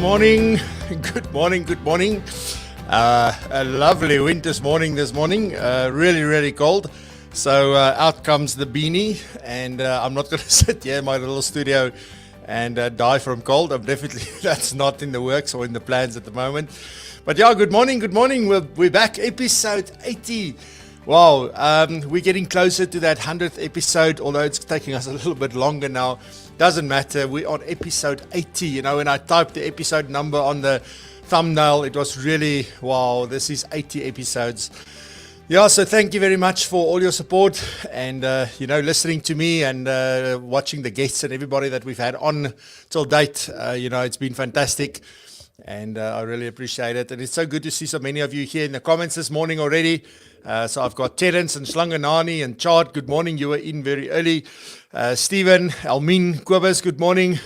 morning. Good morning. Good morning. A lovely winter's morning this morning. Really, really cold. So out comes the beanie, and I'm not going to sit here in my little studio and die from cold. I'm definitely, that's not in the works or in the plans at the moment. But yeah, good morning. Good morning. We're back, episode 80. Wow, we're getting closer to that 100th episode, although it's taking us a little bit longer now. Doesn't matter, we're on episode 80. You know, when I typed the episode number on the thumbnail, it was really, wow, this is 80 episodes. Yeah, so thank you very much for all your support and, listening to me and watching the guests and everybody that we've had on till date. It's been fantastic. And I really appreciate it. And it's so good to see so many of you here in the comments this morning already. So I've got Terence and Slanganani and Chart. Good morning. You were in very early. Stephen, Almin, Kobus, good morning.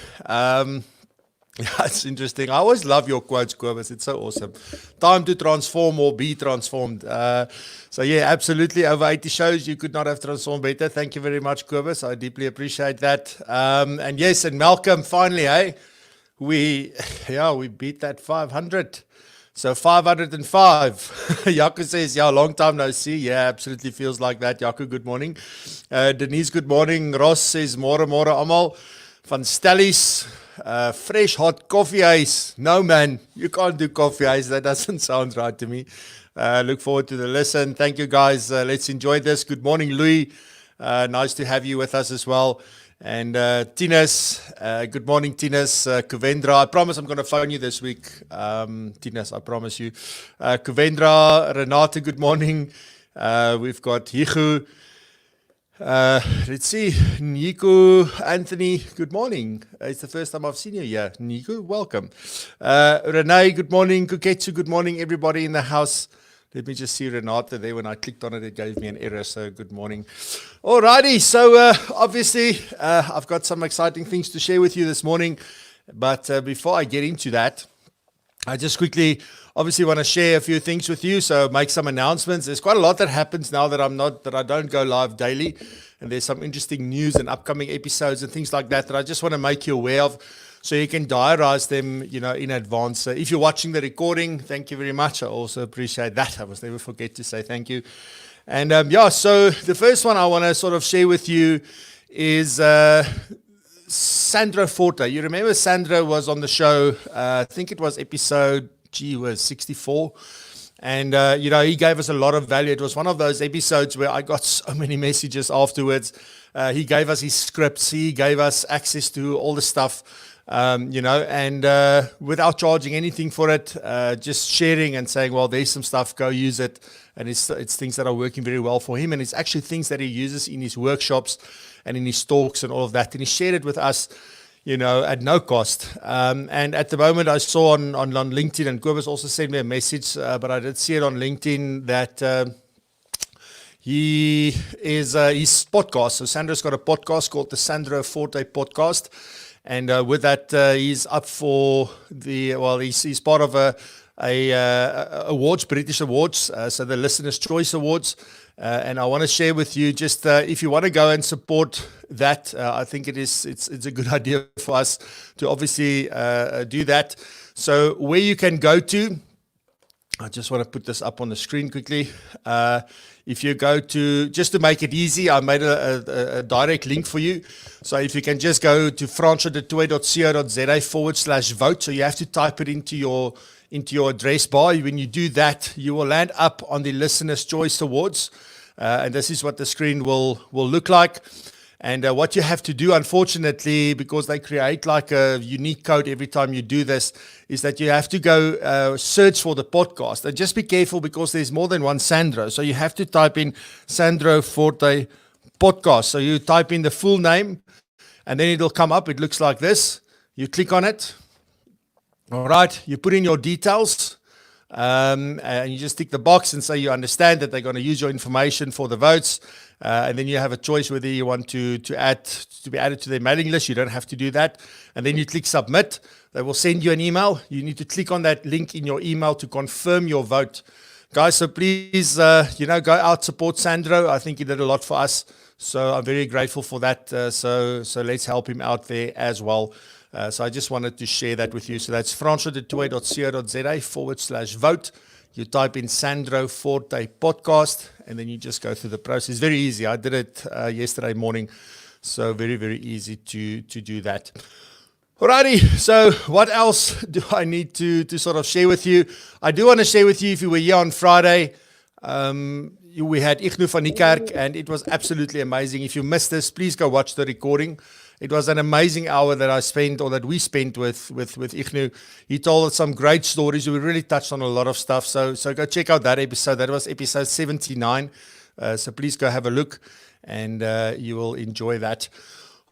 It's interesting. I always love your quotes, Kobus. It's so awesome. Time to transform or be transformed. Absolutely. Over 80 shows, you could not have transformed better. Thank you very much, Kobus. I deeply appreciate that. And Malcolm, finally, hey? We beat that 500. So 505. Yaku says, long time no see. Yeah, absolutely feels like that. Yaku, good morning. Denise, good morning. Ross says, more amal. Van Stellies, fresh hot coffee ice. No, man, you can't do coffee ice. That doesn't sound right to me. Look forward to the listen. Thank you, guys. Let's enjoy this. Good morning, Louis. Nice to have you with us as well. And Tinas, good morning, Tinas. Kuvendra, I promise I'm going to phone you this week. Tinas, I promise you. Kuvendra, Renata, good morning. We've got Hichu. Let's see, Nico, Anthony, good morning. It's the first time I've seen you here. Nico, welcome. Renee, good morning. Kuketsu, good morning, everybody in the house. Let me just see Renata there. When I clicked on it, it gave me an error. So good morning. Alrighty. So obviously, I've got some exciting things to share with you this morning. But before I get into that, I just quickly, obviously, want to share a few things with you. So make some announcements. There's quite a lot that happens now that I don't go live daily. And there's some interesting news and upcoming episodes and things like that I just want to make you aware of. So you can diarize them, in advance. If you're watching the recording, thank you very much. I also appreciate that. I must never forget to say thank you. And so the first one I want to sort of share with you is Sandro Forte. You remember Sandro was on the show, I think it was episode, 64. And, he gave us a lot of value. It was one of those episodes where I got so many messages afterwards. He gave us his scripts. He gave us access to all the stuff. Without charging anything for it, just sharing and saying, well, there's some stuff, go use it. And it's things that are working very well for him. And it's actually things that he uses in his workshops and in his talks and all of that. And he shared it with us, at no cost. And at the moment I saw on LinkedIn, and Kobus also sent me a message, but I did see it on LinkedIn that he is his podcast. So Sandro's got a podcast called the Sandro Forte Podcast. And with that, he's up for he's part of a awards, British awards, so the Listener's Choice Awards. And I want to share with you just if you want to go and support that, I think it's a good idea for us to obviously do that. So where you can go to, I just want to put this up on the screen quickly. If you go to, just to make it easy, I made a direct link for you. So if you can just go to francodetoy.co.za/vote. So you have to type it into your address bar. When you do that, you will land up on the Listener's Choice Awards. And this is what the screen will look like. And what you have to do, unfortunately, because they create like a unique code every time you do this, is that you have to go search for the podcast. And just be careful because there's more than one Sandro. So you have to type in Sandro Forte Podcast. So you type in the full name, and then it'll come up. It looks like this. You click on it. All right. You put in your details. And you just tick the box and say you understand that they're going to use your information for the votes. And then you have a choice whether you want to be added to their mailing list. You don't have to do that. And then you click submit. They will send you an email. You need to click on that link in your email to confirm your vote. Guys, so please, go out, support Sandro. I think he did a lot for us. So I'm very grateful for that. So let's help him out there as well. So I just wanted to share that with you. So that's francoisdutoit.co.za/vote. You type in Sandro Forte podcast, and then you just go through the process. Very easy. I did it yesterday morning, so very, very easy to do that. Alrighty, so what else do I need to sort of share with you? I do want to share with you, if you were here on Friday, we had Ignu van Niekerk, and it was absolutely amazing. If you missed this, please go watch the recording. It was an amazing hour that I spent, or that we spent with Ignu. He told us some great stories. We really touched on a lot of stuff. So go check out that episode. That was episode 79. So please go have a look, and you will enjoy that.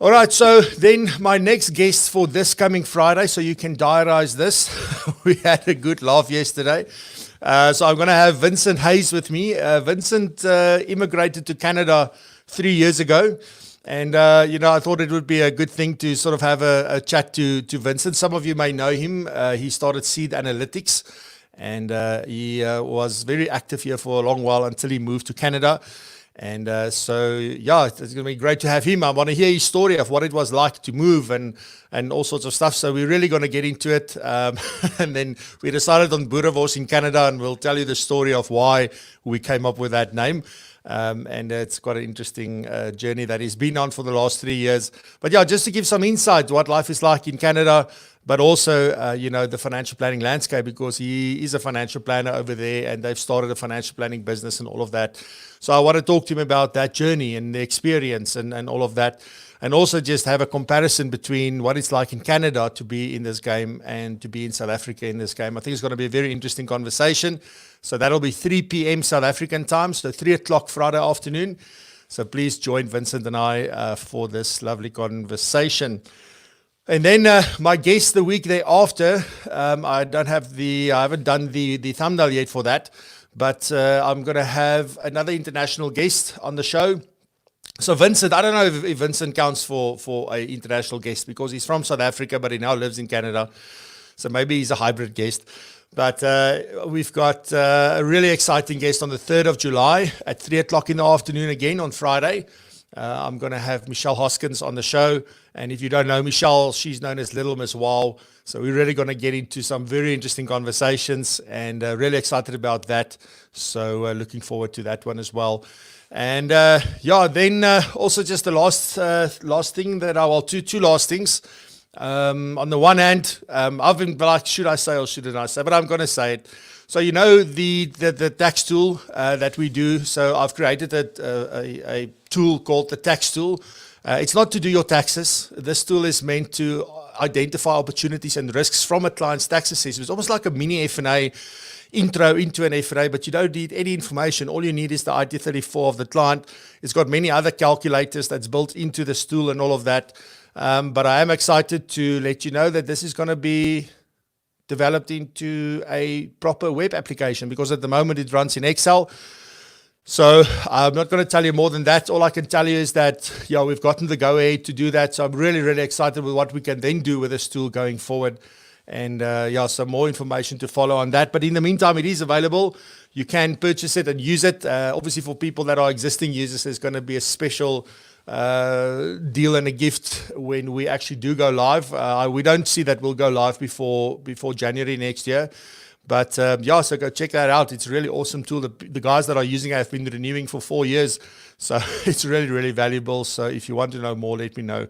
All right, so then my next guest for this coming Friday, so you can diarize this. We had a good laugh yesterday. So I'm going to have Vincent Hayes with me. Vincent immigrated to Canada 3 years ago. And, I thought it would be a good thing to sort of have a chat to Vincent. Some of you may know him. He started Seed Analytics, and he was very active here for a long while until he moved to Canada. And it's going to be great to have him. I want to hear his story of what it was like to move and all sorts of stuff. So we're really going to get into it. And then we decided on Boerewors in Canada, and we'll tell you the story of why we came up with that name. And it's quite an interesting journey that he's been on for the last 3 years. But yeah, just to give some insight to what life is like in Canada, but also, the financial planning landscape, because he is a financial planner over there, and they've started a financial planning business and all of that. So I want to talk to him about that journey and the experience and all of that. And also just have a comparison between what it's like in Canada to be in this game and to be in South Africa in this game. I think it's going to be a very interesting conversation. So that'll be 3 p.m. South African time, so 3 o'clock Friday afternoon. So please join Vincent and I for this lovely conversation. And then my guest the week thereafter, I haven't done the thumbnail yet for that, but I'm going to have another international guest on the show. So Vincent, I don't know if Vincent counts for an international guest, because he's from South Africa, but he now lives in Canada. So maybe he's a hybrid guest. But we've got a really exciting guest on the 3rd of July at 3 o'clock in the afternoon again on Friday. I'm going to have Michelle Hoskins on the show. And if you don't know Michelle, she's known as Little Miss Wow. So we're really going to get into some very interesting conversations, and really excited about that. So looking forward to that one as well. And then also just the last thing two last things. On the one hand, I've been like, should I say or shouldn't I say? But I'm going to say it. So the tax tool that we do. So I've created a tool called the tax tool. It's not to do your taxes. This tool is meant to identify opportunities and risks from a client's tax assessment. It's almost like a mini F&A intro into an F&A, but you don't need any information. All you need is the IT34 of the client. It's got many other calculators that's built into this tool and all of that. But I am excited to let you know that this is going to be developed into a proper web application, because at the moment it runs in Excel. So I'm not going to tell you more than that. All I can tell you is that we've gotten the go-ahead to do that. So I'm really, really excited with what we can then do with this tool going forward. And some more information to follow on that. But in the meantime, it is available. You can purchase it and use it. Obviously, for people that are existing users, there's going to be a special deal and a gift when we actually do go live. We don't see that we'll go live before January next year. But so go check that out. It's a really awesome tool. The guys that are using it have been renewing for 4 years. So it's really, really valuable. So if you want to know more, let me know.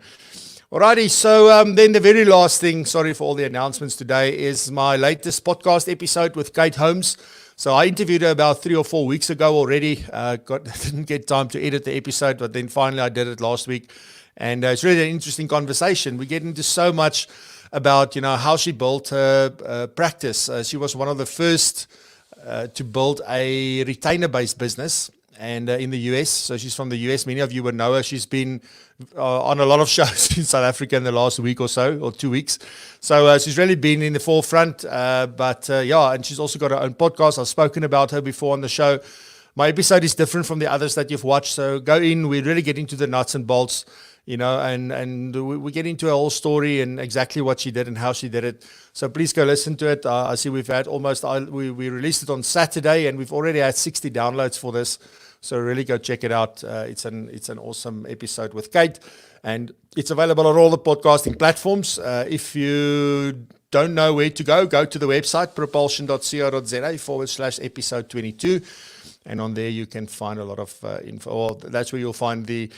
Alrighty, so then the very last thing, sorry for all the announcements today, is my latest podcast episode with Kate Holmes. So I interviewed her about 3 or 4 weeks ago already. Didn't get time to edit the episode, but then finally I did it last week. And it's really an interesting conversation. We get into so much about how she built her practice. She was one of the first to build a retainer-based business, and in the US. So she's from the US. Many of you would know her. She's been on a lot of shows in South Africa in the last week or so, or 2 weeks. So she's really been in the forefront. And she's also got her own podcast. I've spoken about her before on the show. My episode is different from the others that you've watched. So go in. We really get into the nuts and bolts, and we get into a whole story and exactly what she did and how she did it. So please go listen to it. I see we've had we released it on Saturday, and we've already had 60 downloads for this. So really go check it out. It's an awesome episode with Kate. And it's available on all the podcasting platforms. If you don't know where to go to the website, propulsion.co.za/episode 22. And on there you can find a lot of info. Or that's where you'll find the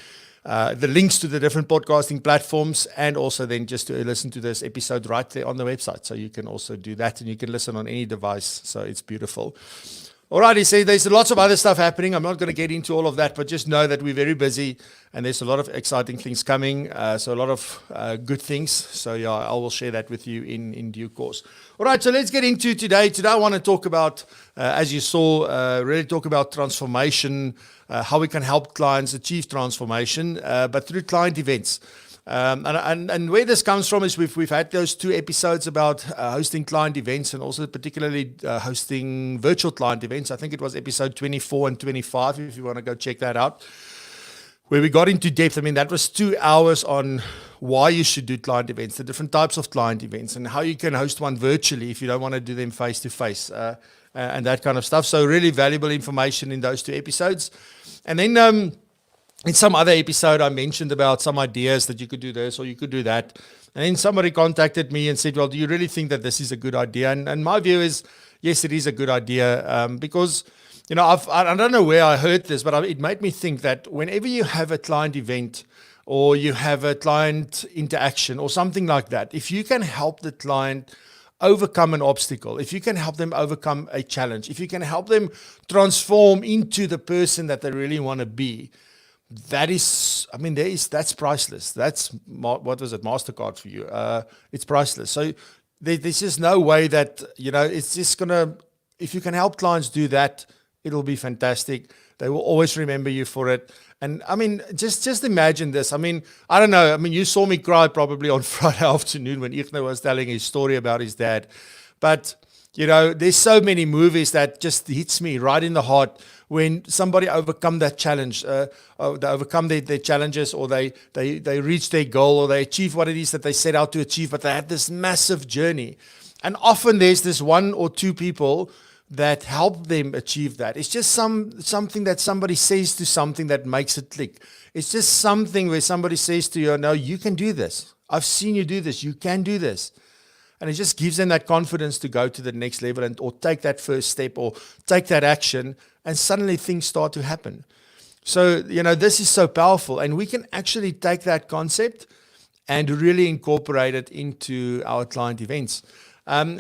links to the different podcasting platforms, and also then just to listen to this episode right there on the website. So you can also do that, and you can listen on any device. So it's beautiful. Alrighty, so there's lots of other stuff happening. I'm not going to get into all of that, but just know that we're very busy and there's a lot of exciting things coming. So a lot of good things. So yeah, I will share that with you in due course. All right, so let's get into today. Today I want to talk about, as you saw, really talk about transformation, how we can help clients achieve transformation, but through client events. And where this comes from is we've had those 2 episodes about hosting client events, and also particularly hosting virtual client events. I think it was episode 24 and 25, if you want to go check that out, where we got into depth. I mean, that was 2 hours on why you should do client events, the different types of client events, and how you can host one virtually if you don't want to do them face to face, and that kind of stuff. So really valuable information in those 2 episodes. And then in some other episode, I mentioned about some ideas that you could do this or you could do that. And then somebody contacted me and said, well, do you really think that this is a good idea? And my view is, yes, it is a good idea, because, you know, I don't know where I heard this, but it made me think that whenever you have a client event or you have a client interaction or something like that, if you can help the client overcome an obstacle, if you can help them overcome a challenge, if you can help them transform into the person that they really want to be, that's priceless. That's, what was it, MasterCard for you? It's priceless. So there's just no way that, you know, it's just if you can help clients do that, it'll be fantastic. They will always remember you for it. And I mean, just imagine this. I mean, I don't know. I mean, you saw me cry probably on Friday afternoon when Igna was telling his story about his dad. But, you know, there's so many movies that just hits me right in the heart when somebody overcome that challenge, they overcome their challenges, or they reach their goal, or they achieve what it is that they set out to achieve, but they had this massive journey. And often there's this 1 or 2 people that help them achieve that. It's just something that somebody says to something that makes it click. It's just something where somebody says to you, no, you can do this. I've seen you do this. You can do this. And it just gives them that confidence to go to the next level or take that first step or take that action, and suddenly things start to happen. So, you know, this is so powerful, and we can actually take that concept and really incorporate it into our client events.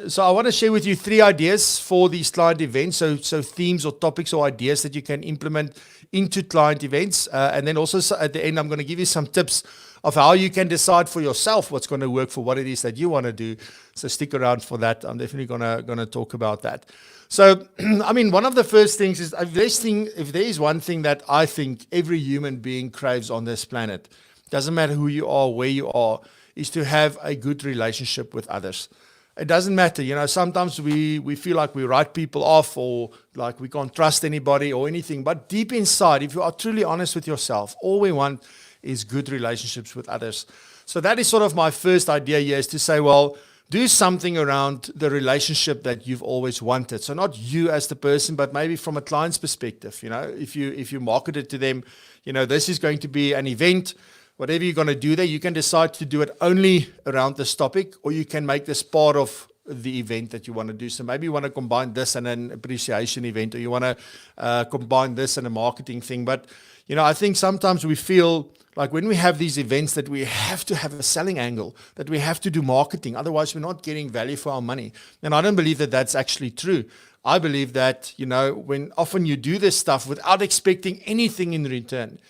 So I want to share with you 3 ideas for these client events. So themes or topics or ideas that you can implement into client events. And then also at the end, I'm going to give you some tips of how you can decide for yourself what's going to work for what it is that you want to do. So stick around for that. I'm definitely going to talk about that. So, I mean, one of the first things is, if there is one thing that I think every human being craves on this planet, doesn't matter who you are, where you are, is to have a good relationship with others. It doesn't matter, you know, sometimes we feel like we write people off, or like we can't trust anybody or anything. But deep inside, if you are truly honest with yourself, all we want is good relationships with others. So that is sort of my first idea here, is to say, well, do something around the relationship that you've always wanted. So not you as the person, but maybe from a client's perspective. You know, if you market it to them, you know, this is going to be an event. Whatever you're going to do there, you can decide to do it only around this topic, or you can make this part of the event that you want to do. So maybe you want to combine this and an appreciation event, or you want to combine this and a marketing thing. But, you know, I think sometimes we feel like when we have these events that we have to have a selling angle, that we have to do marketing, otherwise we're not getting value for our money. And I don't believe that that's actually true. I believe that, you know, when often you do this stuff without expecting anything in return,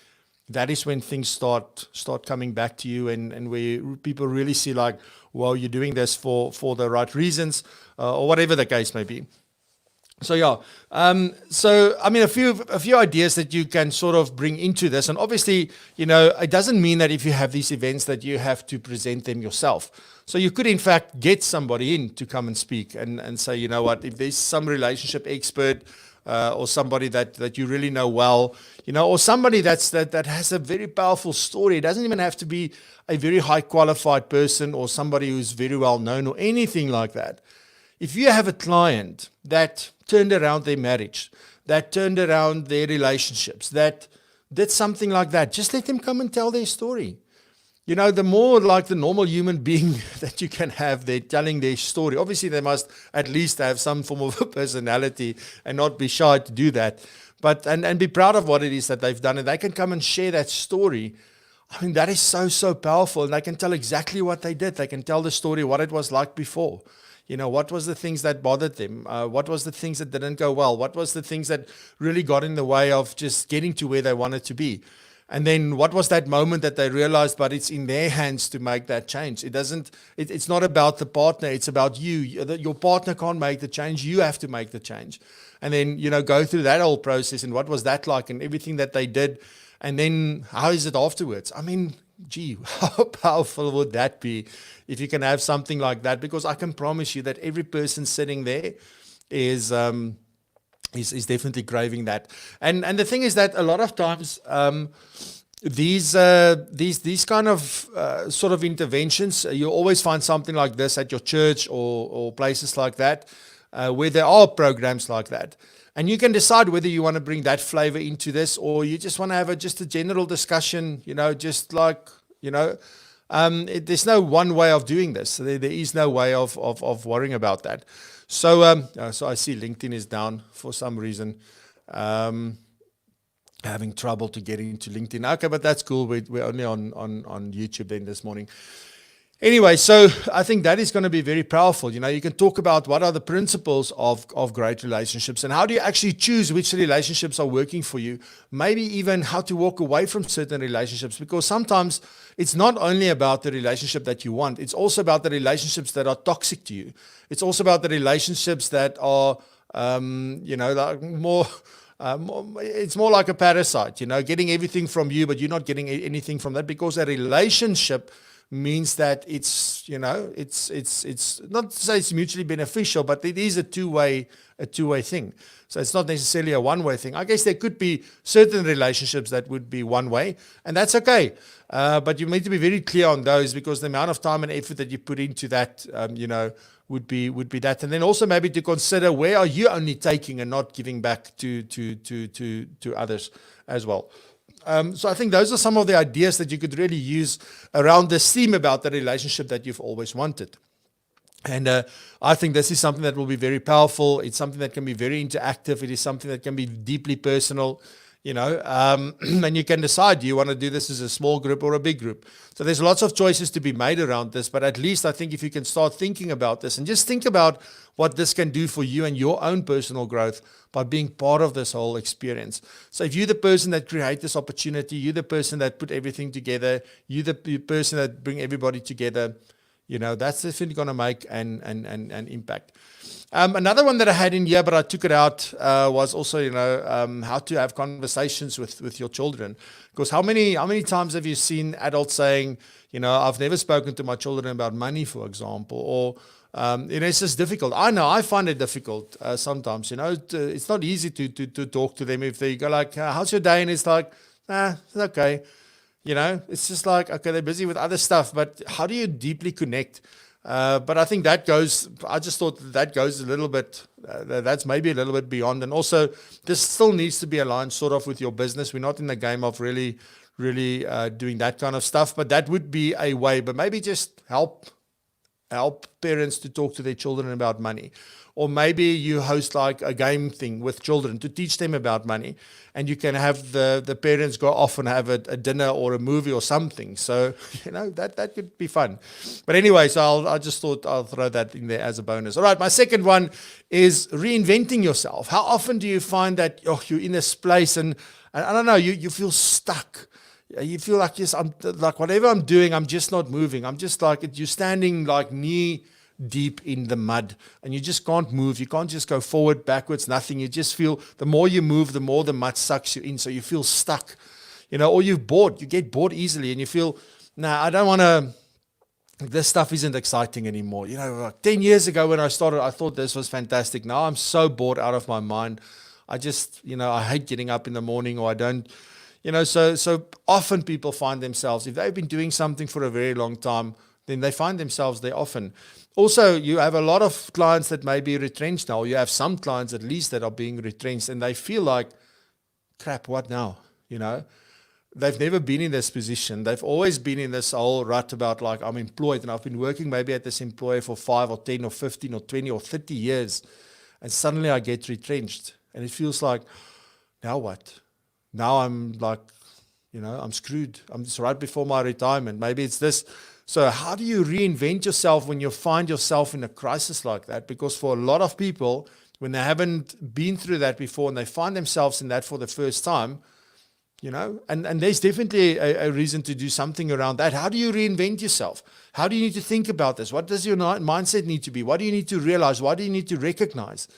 that is when things start coming back to you, and where people really see like, well, you're doing this for the right reasons, or whatever the case may be. So yeah, so I mean, a few ideas that you can sort of bring into this, and obviously, you know, it doesn't mean that if you have these events that you have to present them yourself. So you could in fact get somebody in to come and speak and say, you know what, if there's some relationship expert, or somebody that you really know well, you know, or somebody that has a very powerful story. It doesn't even have to be a very high qualified person or somebody who's very well known or anything like that. If you have a client that turned around their marriage, that turned around their relationships, that did something like that, just let them come and tell their story. the more like the normal human being that you can have, they're telling their story. Obviously, they must at least have some form of a personality and not be shy to do that. But and be proud of what it is that they've done, and they can come and share that story. I mean, that is so powerful, and they can tell exactly what they did. They can tell the story, what it was like before. What was the things that bothered them? What was the things that didn't go well? What was the things that really got in the way of just getting to where they wanted to be? And then what was that moment that they realized, but it's in their hands to make that change. It's not about the partner, it's about you. Your partner can't make the change, you have to make the change. And then, go through that whole process and what was that like and everything that they did. And then how is it afterwards? I mean, gee, how powerful would that be if you can have something like that? Because I can promise you that every person sitting there is definitely craving that. And the thing is that a lot of times these kind of sort of interventions, you'll always find something like this at your church or places like that, where there are programs like that. And you can decide whether you want to bring that flavor into this, or you just want to have just a general discussion, just like, there's no one way of doing this. There is no way of worrying about that. So so I see LinkedIn is down for some reason. Having trouble to get into LinkedIn. Okay, but that's cool. We're only on YouTube then this morning. Anyway, so I think that is going to be very powerful. You can talk about what are the principles of great relationships and how do you actually choose which relationships are working for you. Maybe even how to walk away from certain relationships, because sometimes it's not only about the relationship that you want. It's also about the relationships that are toxic to you. It's also about the relationships that are, like more... it's more like a parasite, getting everything from you, but you're not getting anything from that, because a relationship means that it's not to say it's mutually beneficial, but it is a two-way thing. So it's not necessarily a one-way thing. I guess there could be certain relationships that would be one way, and that's okay. But you need to be very clear on those, because the amount of time and effort that you put into that, would be that. And then also maybe to consider, where are you only taking and not giving back to others as well. So I think those are some of the ideas that you could really use around this theme about the relationship that you've always wanted. And I think this is something that will be very powerful. It's something that can be very interactive. It is something that can be deeply personal, and you can decide, do you want to do this as a small group or a big group? So there's lots of choices to be made around this, but at least I think if you can start thinking about this and just think about what this can do for you and your own personal growth by being part of this whole experience. So if you're the person that create this opportunity, you're the person that put everything together, you're the person that bring everybody together, that's definitely going to make an impact. Another one that I had in here, but I took it out, was also, how to have conversations with your children. Because how many times have you seen adults saying, I've never spoken to my children about money, for example, or it's just difficult. I know, I find it difficult sometimes. It's not easy to talk to them if they go like, how's your day? And it's like, it's okay. It's just like, okay, they're busy with other stuff, but how do you deeply connect? But I think I just thought that goes a little bit, that's maybe a little bit beyond. And also, this still needs to be aligned sort of with your business. We're not in the game of really doing that kind of stuff, but that would be a way. But maybe just help parents to talk to their children about money. Or maybe you host like a game thing with children to teach them about money, and you can have the parents go off and have a dinner or a movie or something. So, that could be fun. But anyway, so I just thought I'll throw that in there as a bonus. All right, my second one is reinventing yourself. How often do you find that you're in this place and I don't know, you feel stuck? You feel like, yes, I'm like, whatever I'm doing, I'm just not moving. I'm just like, you're standing like knee deep in the mud and you just can't move. You can't just go forward, backwards, nothing. You just feel the more you move, the more the mud sucks you in. So you feel stuck, or you're bored. You get bored easily and you feel, I don't want to, this stuff isn't exciting anymore. Like 10 years ago when I started, I thought this was fantastic. Now I'm so bored out of my mind. I just, I hate getting up in the morning, or I don't, so often people find themselves, if they've been doing something for a very long time, then they find themselves there often. Also, you have a lot of clients that may be retrenched now. You have some clients at least that are being retrenched and they feel like, crap, what now? they've never been in this position. They've always been in this whole rut about like, I'm employed and I've been working maybe at this employer for 5 or 10 or 15 or 20 or 30 years. And suddenly I get retrenched and it feels like, now what? Now I'm like, I'm screwed. I'm just right before my retirement. Maybe it's this. So how do you reinvent yourself when you find yourself in a crisis like that? Because for a lot of people, when they haven't been through that before and they find themselves in that for the first time, and there's definitely a reason to do something around that. How do you reinvent yourself? How do you need to think about this? What does your mindset need to be? What do you need to realize? What do you need to recognize?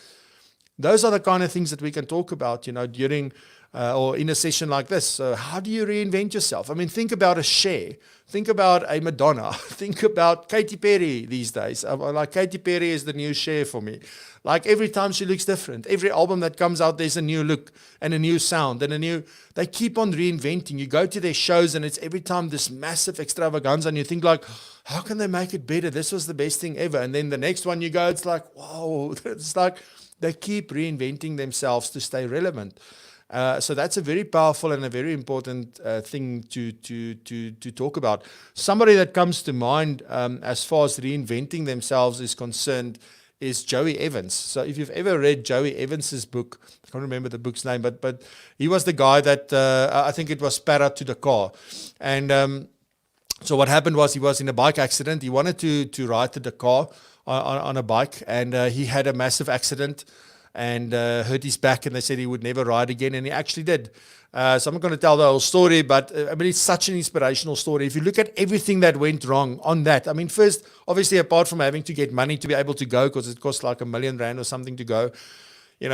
Those are the kind of things that we can talk about, during or in a session like this. So how do you reinvent yourself? I mean, think about a Cher. Think about a Madonna. Think about Katy Perry these days. Like Katy Perry is the new Cher for me. Like every time she looks different. Every album that comes out, there's a new look and a new sound and they keep on reinventing. You go to their shows and it's every time this massive extravaganza and you think like, how can they make it better? This was the best thing ever. And then the next one you go, it's like, whoa, it's like they keep reinventing themselves to stay relevant. So that's a very powerful and a very important thing to talk about. Somebody that comes to mind as far as reinventing themselves is concerned is Joey Evans. So if you've ever read Joey Evans's book, I can't remember the book's name, but he was the guy that I think it was Para to the car. And so what happened was he was in a bike accident. He wanted to ride to the car on a bike, and he had a massive accident and hurt his back, and they said he would never ride again, and he actually did. So I'm not going to tell the whole story, but I mean, it's such an inspirational story. If you look at everything that went wrong on that, I mean, first, obviously, apart from having to get money to be able to go, because it cost like R1 million or something to go, so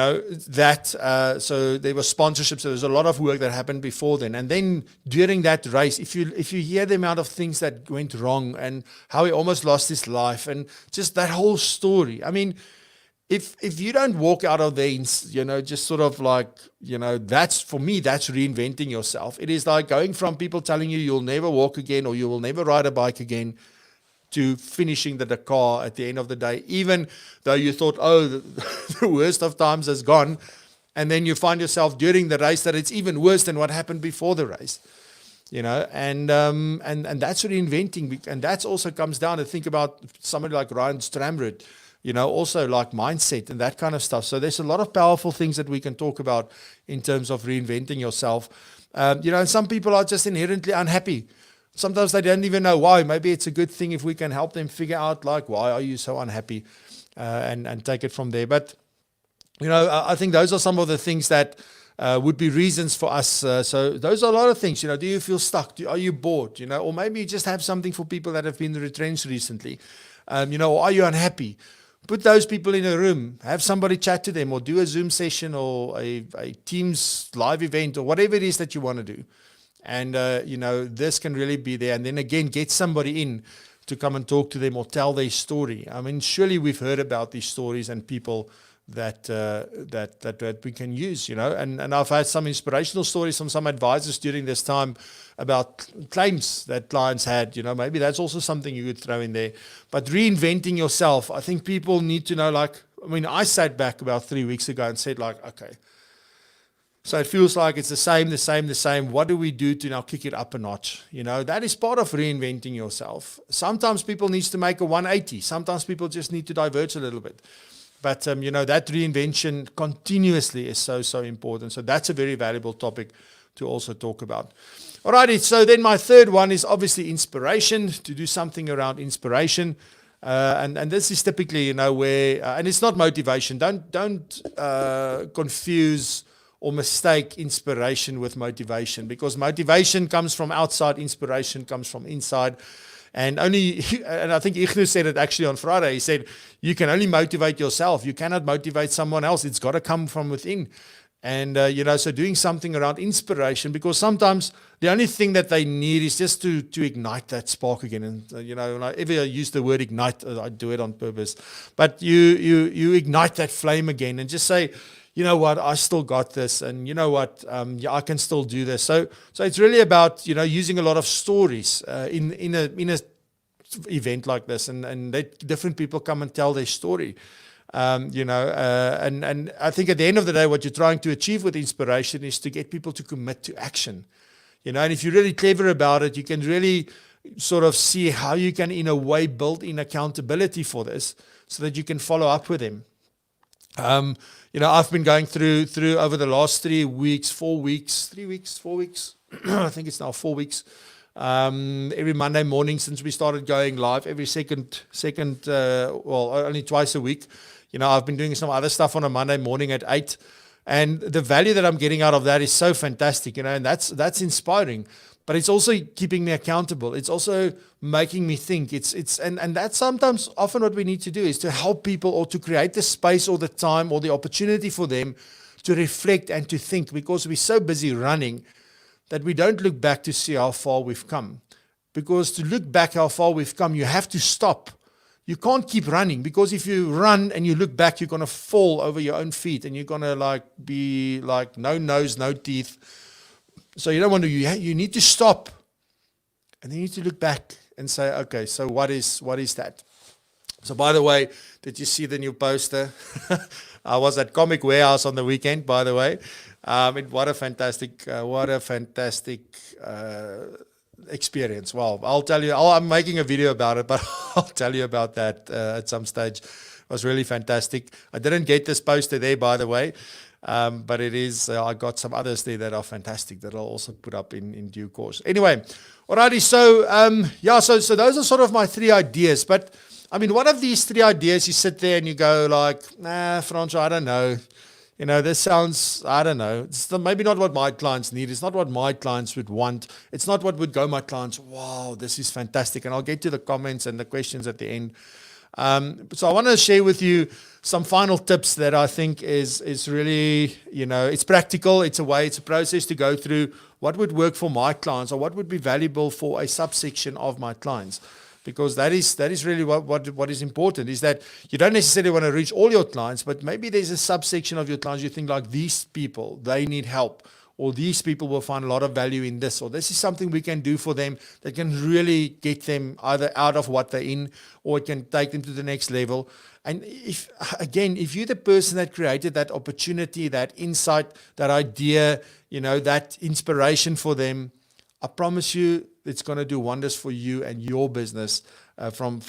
there was sponsorships. So there's a lot of work that happened before then. And then during that race, if you hear the amount of things that went wrong and how he almost lost his life and just that whole story, I mean, if you don't walk out of there, just sort of like, that's, for me, that's reinventing yourself. It is like going from people telling you you'll never walk again or you will never ride a bike again to finishing the Dakar at the end of the day, even though you thought, oh, the worst of times has gone. And then you find yourself during the race that it's even worse than what happened before the race. And that's reinventing. And that also comes down to think about somebody like Ryan Stramrud, also like mindset and that kind of stuff. So there's a lot of powerful things that we can talk about in terms of reinventing yourself. And some people are just inherently unhappy. Sometimes they don't even know why. Maybe it's a good thing if we can help them figure out, like, why are you so unhappy, and take it from there. But, I think those are some of the things that would be reasons for us. So those are a lot of things. Do you feel stuck? Are you bored? Or maybe you just have something for people that have been retrenched recently. Or are you unhappy? Put those people in a room, have somebody chat to them, or do a Zoom session or a Teams live event or whatever it is that you want to do. And, this can really be there. And then again, get somebody in to come and talk to them or tell their story. I mean, surely we've heard about these stories and people that we can use, And I've had some inspirational stories from some advisors during this time about claims that clients had, Maybe that's also something you could throw in there. But reinventing yourself, I think people need to know, I sat back about 3 weeks ago and said, okay, so it feels like it's the same. What do we do to now kick it up a notch? That is part of reinventing yourself. Sometimes people need to make a 180. Sometimes people just need to diverge a little bit. But, that reinvention continuously is so, so important. So that's a very valuable topic to also talk about. Alrighty, so then my third one is obviously inspiration, to do something around inspiration. And this is typically, where, and it's not motivation. Don't confuse or mistake inspiration with motivation, because motivation comes from outside, inspiration comes from inside. And I think Ignu said it actually on Friday. He said, you can only motivate yourself. You cannot motivate someone else. It's got to come from within. And, so doing something around inspiration, because sometimes the only thing that they need is just to ignite that spark again. And, when I ever use the word ignite, I do it on purpose. But you ignite that flame again and just say, you know what, I still got this, and you know what, I can still do this. So it's really about, using a lot of stories in a event like this, and let different people come and tell their story. And I think at the end of the day, what you're trying to achieve with inspiration is to get people to commit to action. And if you're really clever about it, you can really sort of see how you can, in a way, build in accountability for this so that you can follow up with them. I've been going through over the last 4 weeks, I think it's now 4 weeks, every Monday morning since we started going live, every second, only twice a week. I've been doing some other stuff on a Monday morning at 8. And the value that I'm getting out of that is so fantastic, and that's inspiring. But it's also keeping me accountable. It's also making me think. And that's sometimes often what we need to do is to help people, or to create the space or the time or the opportunity for them to reflect and to think, because we're so busy running that we don't look back to see how far we've come. Because to look back how far we've come, you have to stop. You can't keep running, because if you run and you look back, you're going to fall over your own feet, and you're going to be like no nose, no teeth. So you don't want to, you need to stop, and then you need to look back and say, okay, so what is that? So by the way, did you see the new poster? I was at Comic Warehouse on the weekend, by the way. What a fantastic experience. Well, I'll tell you, I'm making a video about it, but I'll tell you about that at some stage. It was really fantastic. I didn't get this poster there, by the way, but it is, I got some others there that are fantastic that I'll also put up in due course. Anyway, alrighty, so those are sort of my 3 ideas. But I mean, one of these 3 ideas, you sit there and you go like, nah, Francois, I don't know. This sounds, I don't know, it's maybe not what my clients need. It's not what my clients would want. It's not what would go my clients, wow, this is fantastic. And I'll get to the comments and the questions at the end. So I want to share with you some final tips that I think is really, it's practical. It's a process to go through what would work for my clients, or what would be valuable for a subsection of my clients. Because that is really what is important, is that you don't necessarily want to reach all your clients, but maybe there's a subsection of your clients you think like, these people, they need help, or these people will find a lot of value in this, or this is something we can do for them that can really get them either out of what they're in, or it can take them to the next level. And if you're the person that created that opportunity, that insight, that idea, that inspiration for them, I promise you, it's going to do wonders for you and your business from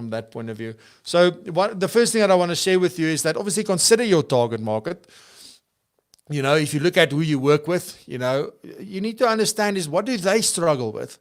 that point of view. So the first thing that I want to share with you is that obviously consider your target market. If you look at who you work with, you need to understand is, what do they struggle with?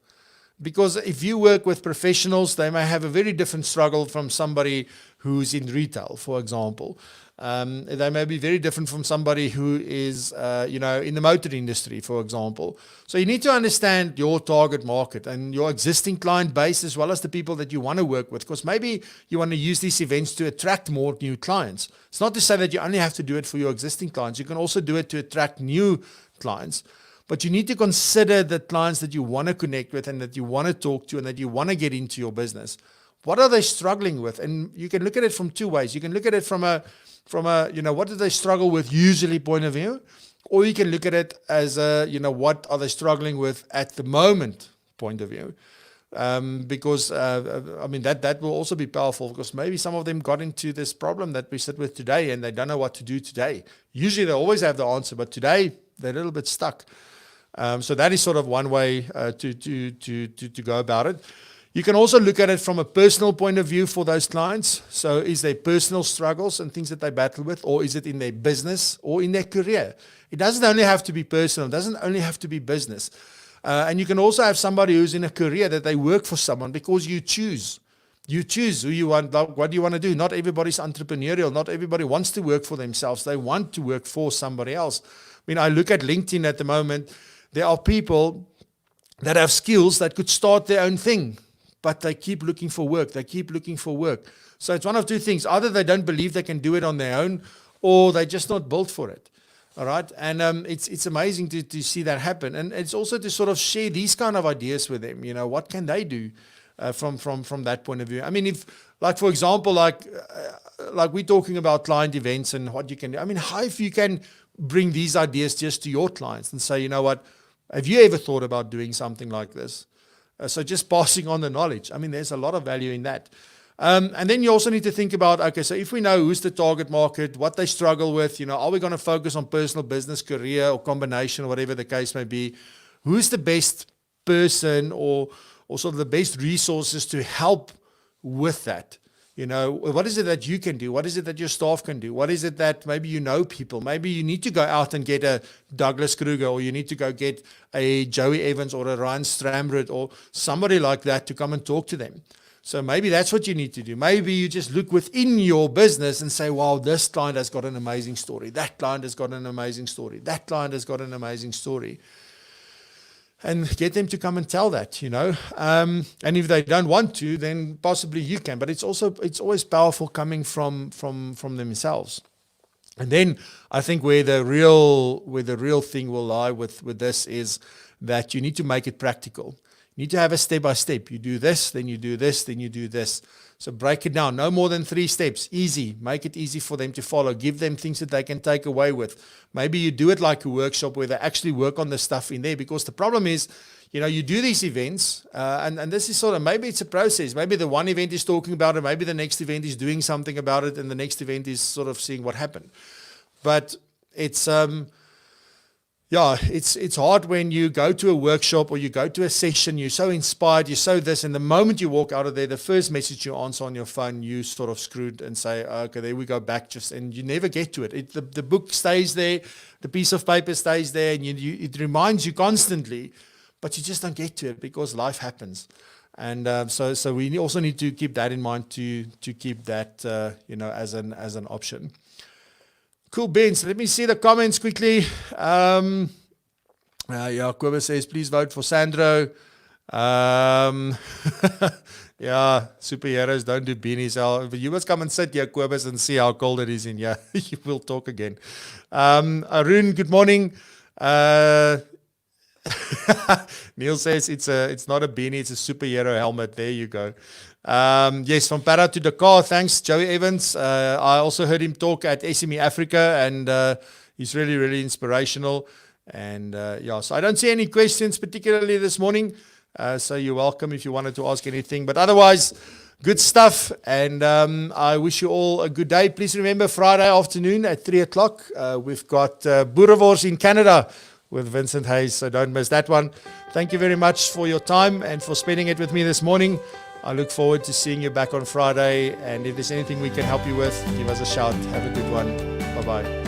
Because if you work with professionals, they may have a very different struggle from somebody who's in retail, for example. They may be very different from somebody who is, in the motor industry, for example. So you need to understand your target market and your existing client base, as well as the people that you want to work with, because maybe you want to use these events to attract more new clients. It's not to say that you only have to do it for your existing clients. You can also do it to attract new clients. But you need to consider the clients that you want to connect with and that you want to talk to and that you want to get into your business. What are they struggling with? And you can look at it from 2 ways. You can look at it from a what do they struggle with usually point of view, or you can look at it as what are they struggling with at the moment point of view. Because that will also be powerful, because maybe some of them got into this problem that we sit with today and they don't know what to do today. Usually they always have the answer, but today they're a little bit stuck. So that is sort of one way to go about it. You can also look at it from a personal point of view for those clients. So is there personal struggles and things that they battle with, or is it in their business or in their career? It doesn't only have to be personal. It doesn't only have to be business. And you can also have somebody who's in a career that they work for someone because you choose. You choose who you want, what do you want to do. Not everybody's entrepreneurial. Not everybody wants to work for themselves. They want to work for somebody else. I look at LinkedIn at the moment. There are people that have skills that could start their own thing, but they keep looking for work. They keep looking for work. So it's one of 2 things. Either they don't believe they can do it on their own, or they're just not built for it. All right. And it's amazing to see that happen. And it's also to sort of share these kind of ideas with them. What can they do from that point of view? If, like, for example, like we're talking about client events and what you can do. How if you can bring these ideas just to your clients and say, what, have you ever thought about doing something like this? So just passing on the knowledge. There's a lot of value in that. And then you also need to think about, okay, so if we know who's the target market, what they struggle with, are we going to focus on personal, business, career, or combination, or whatever the case may be? who's the best person or sort of the best resources to help with that? You know, what is it that you can do? What is it that your staff can do? What is it that maybe you know people? Maybe you need to go out and get a Douglas Kruger, or you need to go get a Joey Evans or a Ryan Stramrud or somebody like that to come and talk to them. So maybe that's what you need to do. Maybe you just look within your business and say, wow, this client has got an amazing story. That client has got an amazing story. That client has got an amazing story. And get them to come and tell that, you know. And if they don't want to, then possibly you can. But it's always powerful coming from themselves. And then I think where the real thing will lie with this is that you need to make it practical. You need to have a step by step. You do this, then you do this, then you do this. So break it down. No more than 3 steps. Easy. Make it easy for them to follow. Give them things that they can take away with. Maybe you do it like a workshop where they actually work on the stuff in there, because the problem is, you know, you do these events and this is sort of, maybe it's a process. Maybe the one event is talking about it. Maybe the next event is doing something about it, and the next event is sort of seeing what happened. But it's it's hard when you go to a workshop or you go to a session, you're so inspired, you're so this, and the moment you walk out of there, the first message you answer on your phone, you sort of screwed and say, okay, there we go back, and you never get to it. The book stays there, the piece of paper stays there, and it reminds you constantly, but you just don't get to it because life happens. And so we also need to keep that in mind to keep that as an option. Cool, Ben. So let me see the comments quickly. Kobus says, please vote for Sandro. Superheroes don't do beanies. You must come and sit here, Kobus, and see how cold it is in here. You will talk again. Arun, good morning. Neil says it's not a beanie, it's a superhero helmet. There you go. Yes, from Para to Dakar. Thanks, Joey Evans. I also heard him talk at SME Africa, and he's really, really inspirational. And so I don't see any questions particularly this morning. So you're welcome if you wanted to ask anything. But otherwise, good stuff. And I wish you all a good day. Please remember, Friday afternoon at 3 o'clock, we've got Boerewors in Canada with Vincent Hayes. So don't miss that one. Thank you very much for your time and for spending it with me this morning. I look forward to seeing you back on Friday. And if there's anything we can help you with, give us a shout. Have a good one. Bye-bye.